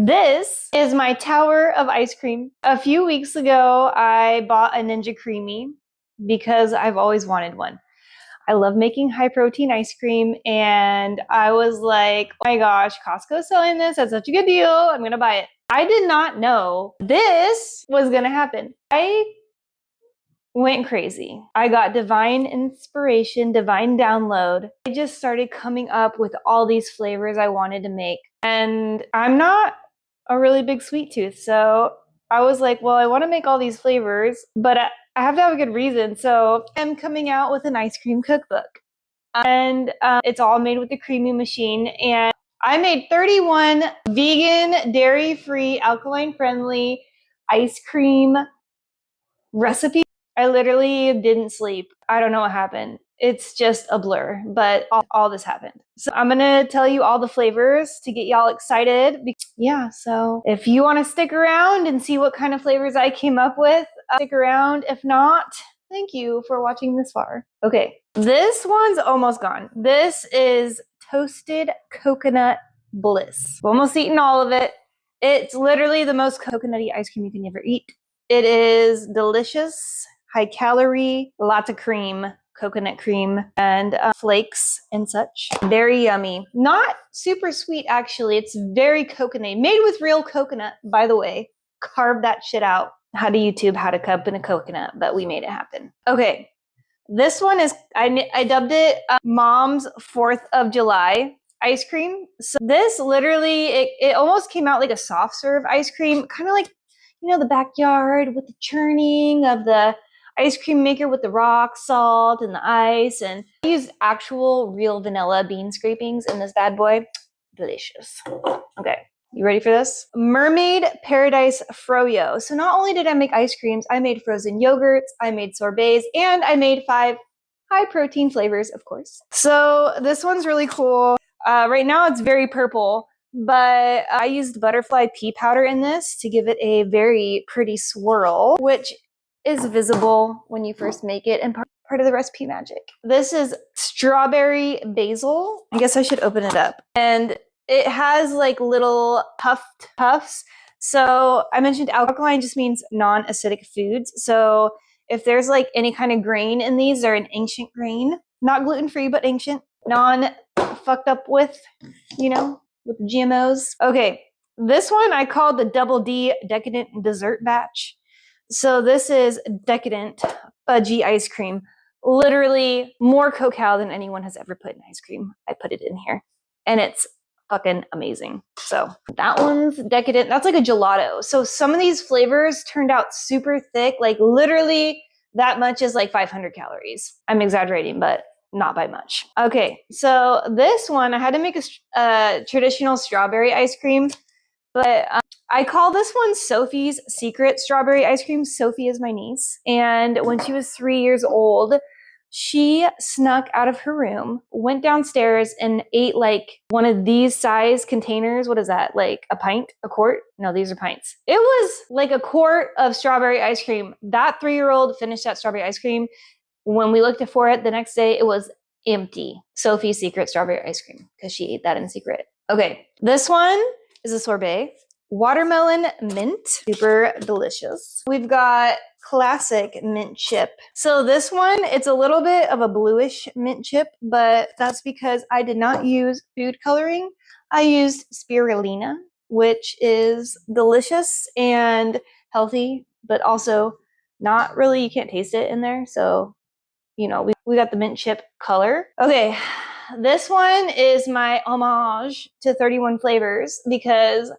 This is my tower of ice cream. A few weeks ago, I bought a Ninja Creami because I've always wanted one. I love making high protein ice cream, and I was like, oh my gosh, Costco's selling this. That's such a good deal. I'm gonna buy it. I did not know this was gonna happen. I went crazy. I got divine inspiration, divine download. I just started coming up with all these flavors I wanted to make. And I'm not a really big sweet tooth, so I was like, well, I want to make all these flavors, but I have to have a good reason. So I'm coming out with an ice cream cookbook. And it's all made with the Creami machine. And I made 31 vegan, dairy-free, alkaline-friendly ice cream recipes. I literally didn't sleep. I don't know what happened. It's just a blur, but all this happened. So I'm gonna tell you all the flavors to get y'all excited. Yeah, so if you wanna stick around and see what kind of flavors I came up with, stick around. If not, thank you for watching this far. Okay, this one's almost gone. This is toasted coconut bliss. I've almost eaten all of it. It's literally the most coconutty ice cream you can ever eat. It is delicious, high calorie, lots of cream, coconut cream, and flakes and such. Very yummy. Not super sweet, actually. It's very coconut. Made with real coconut, by the way. Carve that shit out. How to YouTube how to cup in a coconut, but we made it happen. Okay, this one is, I dubbed it Mom's 4th of July ice cream. So this literally, it almost came out like a soft serve ice cream, kind of like, you know, the backyard with the churning of the ice cream maker with the rock salt and the ice. And I used actual real vanilla bean scrapings in this bad boy. Delicious. Okay, you ready for this? Mermaid Paradise Froyo. So not only did I make ice creams, I made frozen yogurts, I made sorbets, and I made 5 high protein flavors, of course. So this one's really cool. Right now it's very purple, but I used butterfly pea powder in this to give it a very pretty swirl, which is visible when you first make it and part of the recipe magic. This is strawberry basil. I guess I should open it up. And it has like little puffs. So I mentioned alkaline just means non-acidic foods. So if there's like any kind of grain in these, they're an ancient grain, not gluten-free, but ancient, non-fucked up with, you know, with the GMOs. Okay, this one I called the Double D Decadent Dessert Batch. So this is decadent fudgy ice cream. Literally more cacao than anyone has ever put in ice cream. I put it in here, and it's fucking amazing. So that one's decadent. That's like a gelato. So some of these flavors turned out super thick, like literally that much is like 500 calories. I'm exaggerating, but not by much. Okay, so this one, I had to make a traditional strawberry ice cream, but I call this one Sophie's Secret Strawberry Ice Cream. Sophie is my niece, and when she was 3 years old, she snuck out of her room, went downstairs, and ate like one of these size containers. What is that? Like a pint? A quart? No, these are pints. It was like a quart of strawberry ice cream. That 3-year-old finished that strawberry ice cream. When we looked for it the next day, it was empty. Sophie's Secret Strawberry Ice Cream, because she ate that in secret. Okay, this one is a sorbet. Watermelon mint, super delicious. We've got classic mint chip. So this one, it's a little bit of a bluish mint chip, but that's because I did not use food coloring. I used spirulina, which is delicious and healthy, but also not really, you can't taste it in there. So, you know, we got the mint chip color. Okay, this one is my homage to 31 flavors because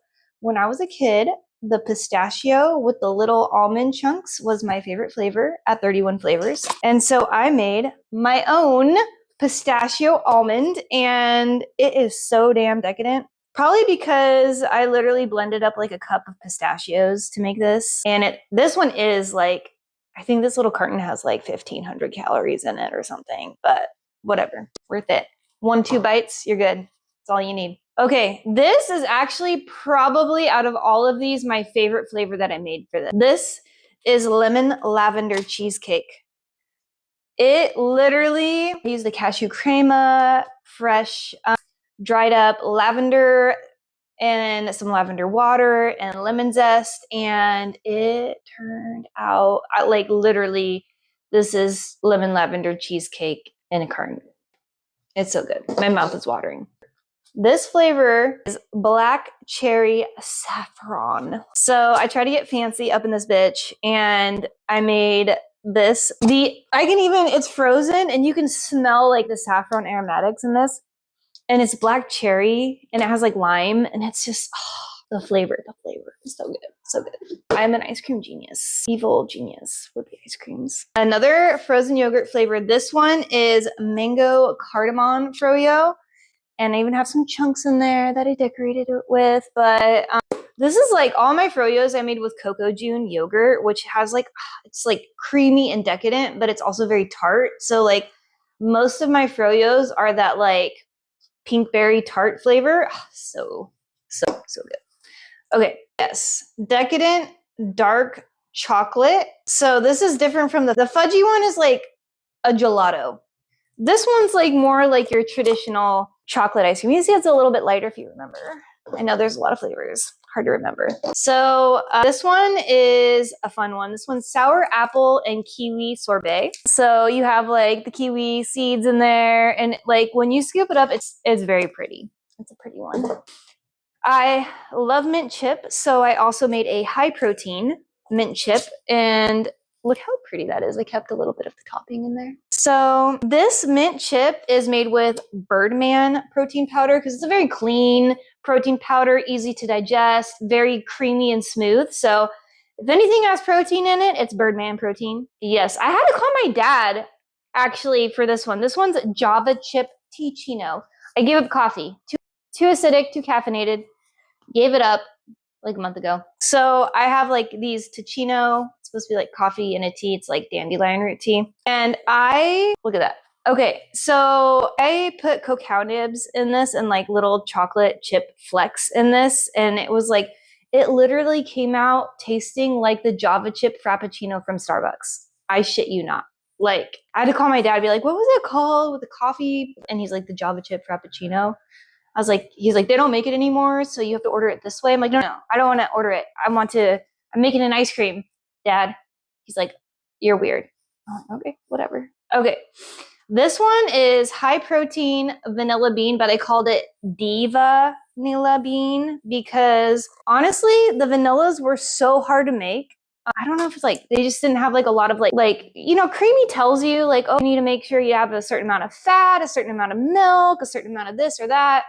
when I was a kid, the pistachio with the little almond chunks was my favorite flavor at 31 flavors. And so I made my own pistachio almond, and it is so damn decadent. Probably because I literally blended up like a cup of pistachios to make this. And this one is like, I think this little carton has like 1,500 calories in it or something, but whatever, worth it. 1-2 bites, you're good. That's all you need. Okay, this is actually probably out of all of these, my favorite flavor that I made for this. This is lemon lavender cheesecake. It literally, I use the cashew crema, fresh, dried up lavender and some lavender water and lemon zest, and it turned out like literally this is lemon lavender cheesecake in a carton. It's so good. My mouth is watering. This flavor is black cherry saffron. So I tried to get fancy up in this bitch, and I made this. It's frozen, and you can smell like the saffron aromatics in this. And it's black cherry, and it has like lime, and it's just, the flavor is so good, so good. I'm an ice cream genius, evil genius with the ice creams. Another frozen yogurt flavor. This one is mango cardamom froyo. And I even have some chunks in there that I decorated it with. But this is like all my froyos I made with Cocoa June yogurt, which has like, it's like creamy and decadent, but it's also very tart. So like most of my froyos are that like pink berry tart flavor. So good. Okay, yes. Decadent dark chocolate. So this is different from the fudgy one is like a gelato. This one's like more like your traditional chocolate ice cream. You see it's a little bit lighter if you remember. I know there's a lot of flavors. Hard to remember. So this one is a fun one. This one's sour apple and kiwi sorbet. So you have like the kiwi seeds in there, and like when you scoop it up, it's very pretty. It's a pretty one. I love mint chip, so I also made a high protein mint chip, and look how pretty that is. I kept a little bit of the topping in there. So this mint chip is made with Birdman protein powder because it's a very clean protein powder, easy to digest, very creamy and smooth. So if anything has protein in it, it's Birdman protein. Yes, I had to call my dad actually for this one. This one's Java chip Ticino. I gave up coffee. Too acidic, too caffeinated. Gave it up like a month ago. So I have like these Ticino. It's supposed to be like coffee in a tea. It's like dandelion root tea. And look at that. Okay, so I put cacao nibs in this and like little chocolate chip flecks in this. And it was like, it literally came out tasting like the Java chip Frappuccino from Starbucks. I shit you not. Like, I had to call my dad and be like, what was it called with the coffee? And he's like, the Java chip Frappuccino. I was like, he's like, they don't make it anymore, so you have to order it this way. I'm like, no, I don't want to order it. I'm making an ice cream, Dad. He's like, you're weird. I'm like, okay, whatever. Okay. This one is high protein vanilla bean, but I called it Diva Vanilla Bean because honestly, the vanillas were so hard to make. I don't know if it's like, they just didn't have like a lot of like, you know, Creamy tells you like, oh, you need to make sure you have a certain amount of fat, a certain amount of milk, a certain amount of this or that.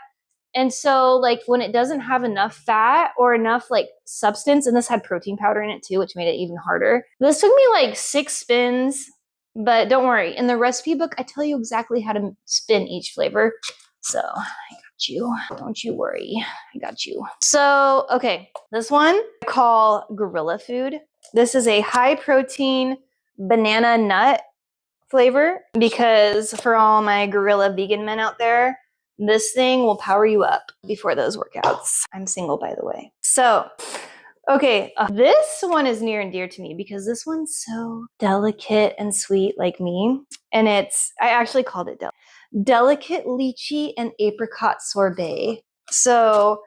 And so like when it doesn't have enough fat or enough like substance, and this had protein powder in it too, which made it even harder. This took me like 6 spins, but don't worry. In the recipe book, I tell you exactly how to spin each flavor. So I got you. Don't you worry. I got you. So, okay. This one I call Gorilla Food. This is a high protein banana nut flavor because for all my gorilla vegan men out there, this thing will power you up before those workouts. I'm single, by the way. So, okay, this one is near and dear to me because this one's so delicate and sweet like me. And I actually called it delicate lychee and apricot sorbet. So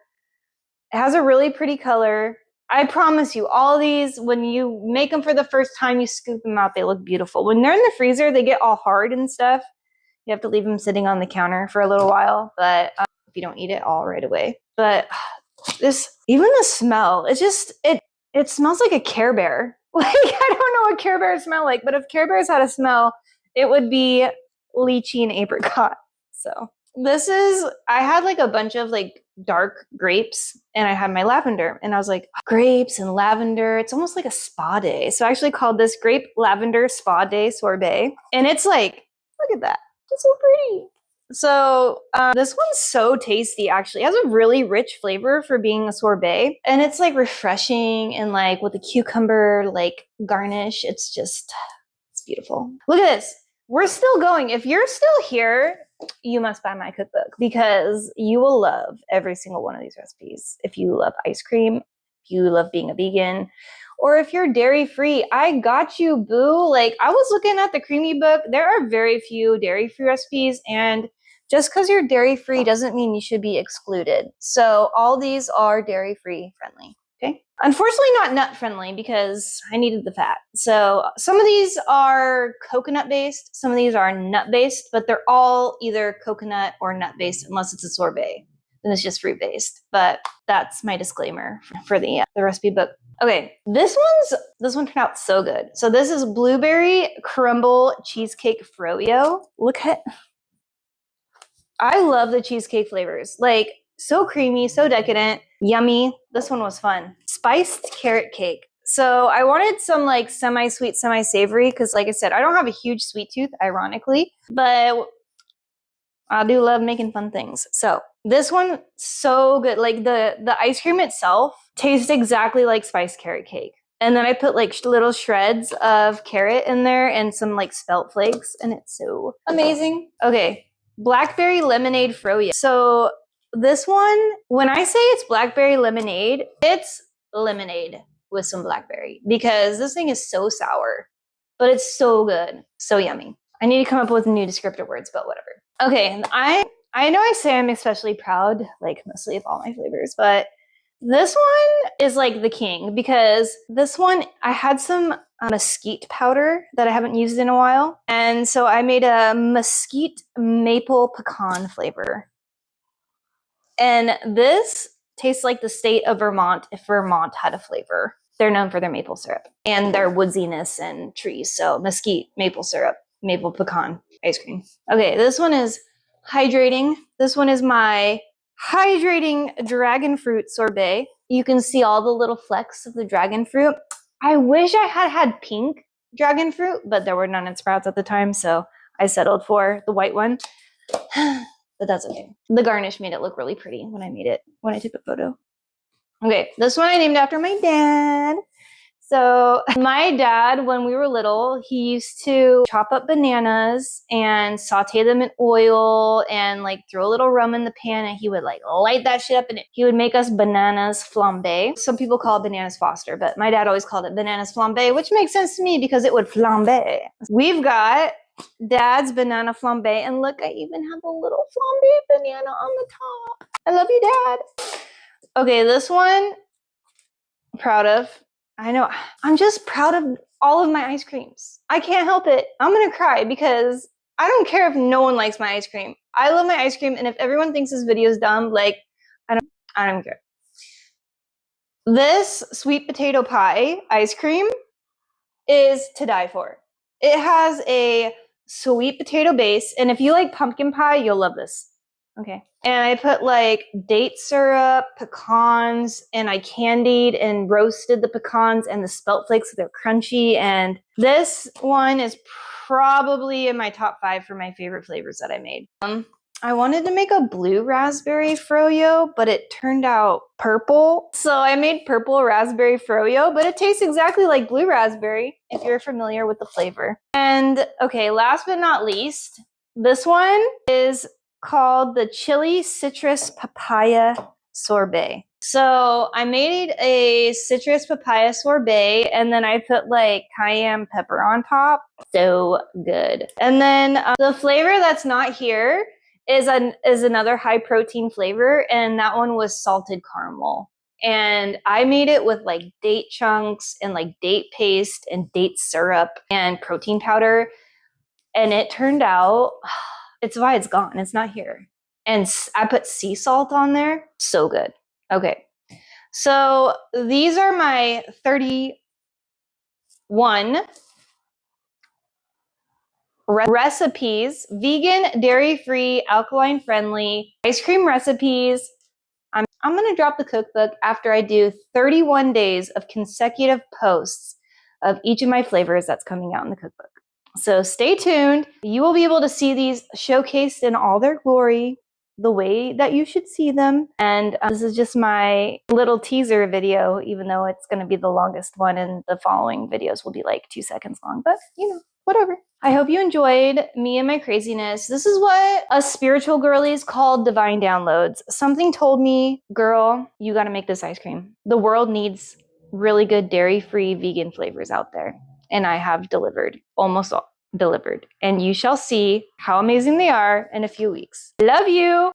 it has a really pretty color. I promise you, all these, when you make them for the first time, you scoop them out, they look beautiful. When they're in the freezer, they get all hard and stuff. You have to leave them sitting on the counter for a little while, but if you don't eat it all right away. But even the smell, it smells like a Care Bear. Like, I don't know what Care Bears smell like, but if Care Bears had a smell, it would be lychee and apricot. So I had like a bunch of like dark grapes and I had my lavender and I was like, grapes and lavender, it's almost like a spa day. So I actually called this grape lavender spa day sorbet. And it's like, look at that. It's so pretty. So this one's so tasty, actually. It has a really rich flavor for being a sorbet. And it's like refreshing and like with a cucumber like garnish. It's beautiful. Look at this. We're still going. If you're still here, you must buy my cookbook because you will love every single one of these recipes. If you love ice cream, if you love being a vegan, or if you're dairy-free, I got you, boo. Like, I was looking at the Creamy book. There are very few dairy-free recipes, and just because you're dairy-free doesn't mean you should be excluded. So all these are dairy-free friendly. Okay. Unfortunately not nut friendly because I needed the fat. So some of these are coconut based, some of these are nut based, but they're all either coconut or nut based unless it's a sorbet. Then it's just fruit based. But that's my disclaimer for the recipe book. Okay, this one turned out so good. So this is blueberry crumble cheesecake froyo. Look at, I love the cheesecake flavors. Like, so creamy, so decadent, yummy. This one was fun. Spiced carrot cake. So I wanted some like semi-sweet, semi-savory because like I said, I don't have a huge sweet tooth, ironically, but I do love making fun things. So this one, so good. Like the ice cream itself tastes exactly like spiced carrot cake. And then I put like little shreds of carrot in there and some like spelt flakes, and it's so amazing. Okay, blackberry lemonade froyo. So this one, when I say it's blackberry lemonade, it's lemonade with some blackberry because this thing is so sour, but it's so good, so yummy. I need to come up with new descriptive words, but whatever. Okay, I know I say I'm especially proud, like mostly of all my flavors, but this one is like the king because this one, I had some mesquite powder that I haven't used in a while. And so I made a mesquite maple pecan flavor. And this tastes like the state of Vermont if Vermont had a flavor. They're known for their maple syrup and their woodsiness and trees. So mesquite, maple syrup, maple pecan ice cream. Okay, this one is hydrating. This one is my hydrating dragon fruit sorbet. You can see all the little flecks of the dragon fruit. I wish I had pink dragon fruit, but there were none in Sprouts at the time, so I settled for the white one. But that's okay. The garnish made it look really pretty when I took a photo. Okay, this one I named after my dad. So my dad, when we were little, he used to chop up bananas and saute them in oil and like throw a little rum in the pan, and he would like light that shit up, and he would make us bananas flambe. Some people call it bananas Foster, but my dad always called it bananas flambe, which makes sense to me because it would flambe. We've got Dad's banana flambe, and look, I even have a little flambe banana on the top. I love you, Dad. Okay, this one, proud of. I know, I'm just proud of all of my ice creams. I can't help it. I'm gonna cry because I don't care if no one likes my ice cream. I love my ice cream, and if everyone thinks this video is dumb, like, I don't care. This sweet potato pie ice cream is to die for. It has a sweet potato base, and if you like pumpkin pie, you'll love this. Okay. And I put like date syrup, pecans, and I candied and roasted the pecans and the spelt flakes so they're crunchy. And this one is probably in my top 5 for my favorite flavors that I made. I wanted to make a blue raspberry froyo, but it turned out purple. So I made purple raspberry froyo, but it tastes exactly like blue raspberry if you're familiar with the flavor. And okay, last but not least, this one is called the chili citrus papaya sorbet. So I made a citrus papaya sorbet, and then I put like cayenne pepper on top. So good. And then the flavor that's not here is another high protein flavor, and that one was salted caramel. And I made it with like date chunks and like date paste and date syrup and protein powder, and it turned out, it's why it's gone. It's not here. And I put sea salt on there. So good. Okay. So these are my 31 recipes, vegan, dairy-free, alkaline-friendly ice cream recipes. I'm going to drop the cookbook after I do 31 days of consecutive posts of each of my flavors that's coming out in the cookbook. So stay tuned. You will be able to see these showcased in all their glory, the way that you should see them. And this is just my little teaser video, even though it's going to be the longest one, and the following videos will be like 2 seconds long, but you know, whatever. I hope you enjoyed me and my craziness. This is what us spiritual girlies call divine downloads. Something told me, girl, you got to make this ice cream. The world needs really good dairy-free vegan flavors out there. And I have delivered almost all. delivered, and you shall see how amazing they are in a few weeks. Love you!